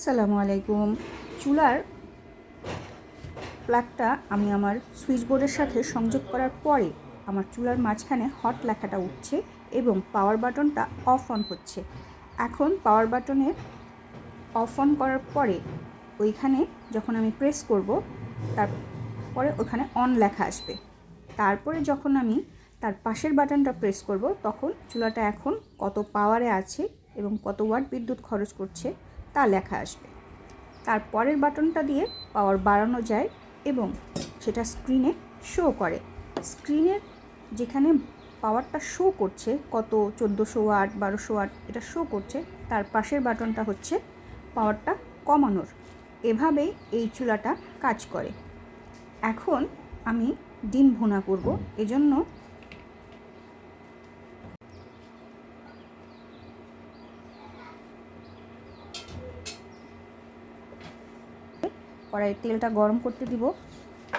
আসসালামু আলাইকুম। চুলার প্লাগটা আমি আমার সুইচ বোর্ডের সাথে সংযোগ করার পরে আমার চুলার মাঝখানে হট লেখাটা উঠছে এবং পাওয়ার বাটনটা অফ অন হচ্ছে। এখন পাওয়ার বাটনের অফ অন করার পরে ওইখানে যখন আমি প্রেস করব তারপরে ওখানে অন লেখা আসবে। তারপরে যখন আমি তার পাশের বাটনটা প্রেস করব তখন চুলাটা এখন কত পাওয়ারে আছে এবং কত ওয়াট বিদ্যুৎ খরচ করছে তা লেখা আসবে। তারপরের বাটনটা দিয়ে পাওয়ার বাড়ানো যায় এবং সেটা স্ক্রিনে শো করে। স্ক্রিনের যেখানে পাওয়ারটা শো করছে কত 1400 ওয়াট 1200 ওয়াট এটা শো করছে, তার পাশের বাটনটা হচ্ছে পাওয়ারটা কমানোর। এভাবেই এই চুলাটা কাজ করে। এখন আমি ডিম ভুনা করব, এজন্য কড়াইয়ে তেলটা গরম করতে দিব,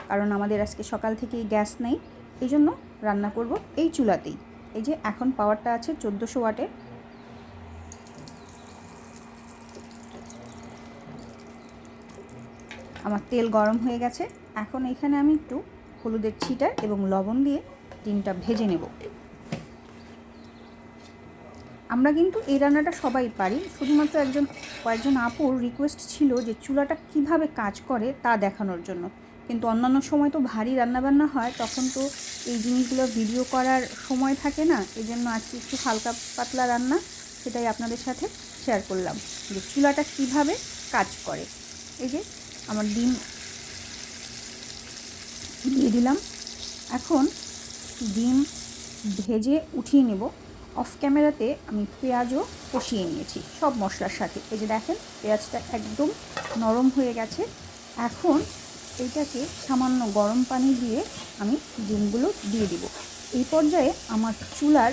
কারণ আমাদের আজকে সকাল থেকেই গ্যাস নেই, এই জন্য রান্না করব এই চুলাতেই। এই যে এখন পাওয়ারটা আছে 1400 ওয়াটে। আমার তেল গরম হয়ে গেছে। এখন এখানে আমি একটু হলুদের ছিটা এবং লবণ দিয়ে ডিমটা ভেজে নেব। আমরা কিন্তু এই রান্নাটা সবাই পারি, শুধুমাত্র কয়েকজন আপুর রিকোয়েস্ট ছিল যে চুলাটা কিভাবে কাজ করে তা দেখানোর জন্য। কিন্তু অন্যান্য সময় তো ভারী রান্নাবান্না হয়, তখন তো এই জিনিসগুলো ভিডিও করার সময় থাকে না। এই জন্য আজকে একটু হালকা পাতলা রান্না, সেটাই আপনাদের সাথে শেয়ার করলাম যে চুলাটা কিভাবে কাজ করে। এই যে আমার ডিম দিয়ে দিলাম। এখন ডিম ভেজে উঠিয়ে নেব। অফ ক্যামেরাতে আমি পেঁয়াজও কষিয়ে নিয়েছি সব মশলার সাথে। এই যে দেখেন পেঁয়াজটা একদম নরম হয়ে গেছে। এখন এইটাকে সামান্য গরম পানি দিয়ে আমি ডিমগুলো দিয়ে দিব। এই পর্যায়ে আমার চুলার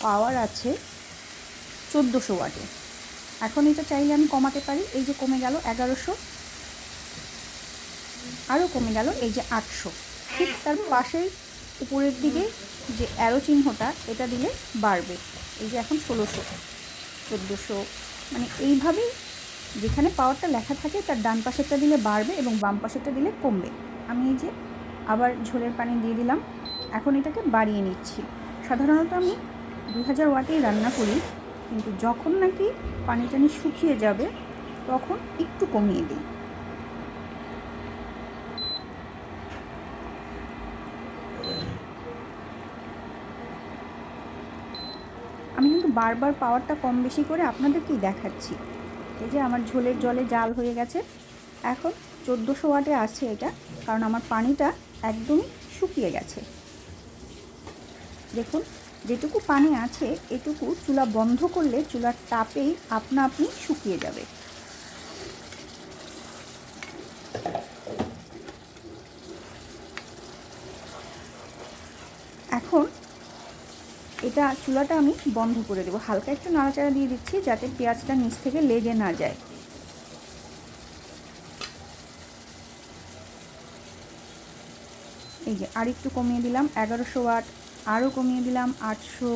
পাওয়ার আছে 1400 ওয়াটে। এখন এটা চাইলে আমি কমাতে পারি। এই যে কমে গেল 1100, আরও কমে গেল এই যে 800। ঠিক তার পাশেই উপরের দিকে যে অ্যারো চিহ্নটা, এটা দিলে বাড়বে। এই যে এখন 1600, 1400, মানে এইভাবেই যেখানে পাওয়ারটা লেখা থাকে তার ডান পাশেরটা দিলে বাড়বে এবং বাম পাশেরটা দিলে কমবে। আমি এই যে আবার ঝোলের পানি দিয়ে দিলাম। এখন এটাকে বাড়িয়ে নিচ্ছি। সাধারণত আমি 2000 ওয়াটেই রান্না করি, কিন্তু যখন নাকি পানি টানি শুকিয়ে যাবে তখন একটু কমিয়ে দিই। আমি কিন্তু বারবার পাওয়ারটা কম বেশি করে আপনাদেরকেই দেখাচ্ছি। এই যে আমার ঝোলের জলে জাল হয়ে গেছে। এখন 1400 ওয়াটে আছে এটা, কারণ আমার পানিটা একদমই শুকিয়ে গেছে। দেখুন যেটুকু পানি আছে এটুকু চুলা বন্ধ করলে চুলার তাপেই আপনা আপনি শুকিয়ে যাবে। এখন এটা চুলাটা আমি বন্ধ করে দেবো। হালকা একটু নাড়াচাড়া দিয়ে দিচ্ছি যাতে পেঁয়াজটা নিচ থেকে লেগে না যায়। এই যে আর একটু কমিয়ে দিলাম 1100 ওয়াট, আরও কমিয়ে দিলাম 800।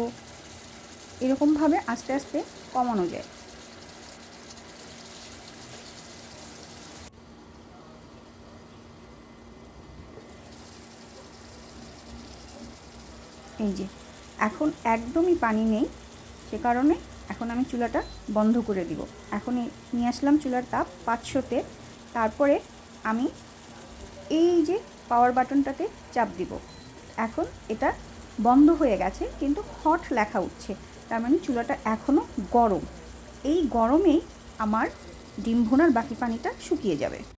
এরকমভাবে আস্তে আস্তে কমানো যায়। এই যে এখন একদমই পানি নেই, সে কারণে এখন আমি চুলাটা বন্ধ করে দিব। এখন নিয়ে আসলাম চুলার তাপ 500-তে। তারপরে আমি এই যে পাওয়ার বাটনটাতে চাপ দিব। এখন এটা বন্ধ হয়ে গেছে কিন্তু হট লেখা উঠছে, তার মানে চুলাটা এখনও গরম। এই গরমেই আমার ডিম ভুনার বাকি পানিটা শুকিয়ে যাবে।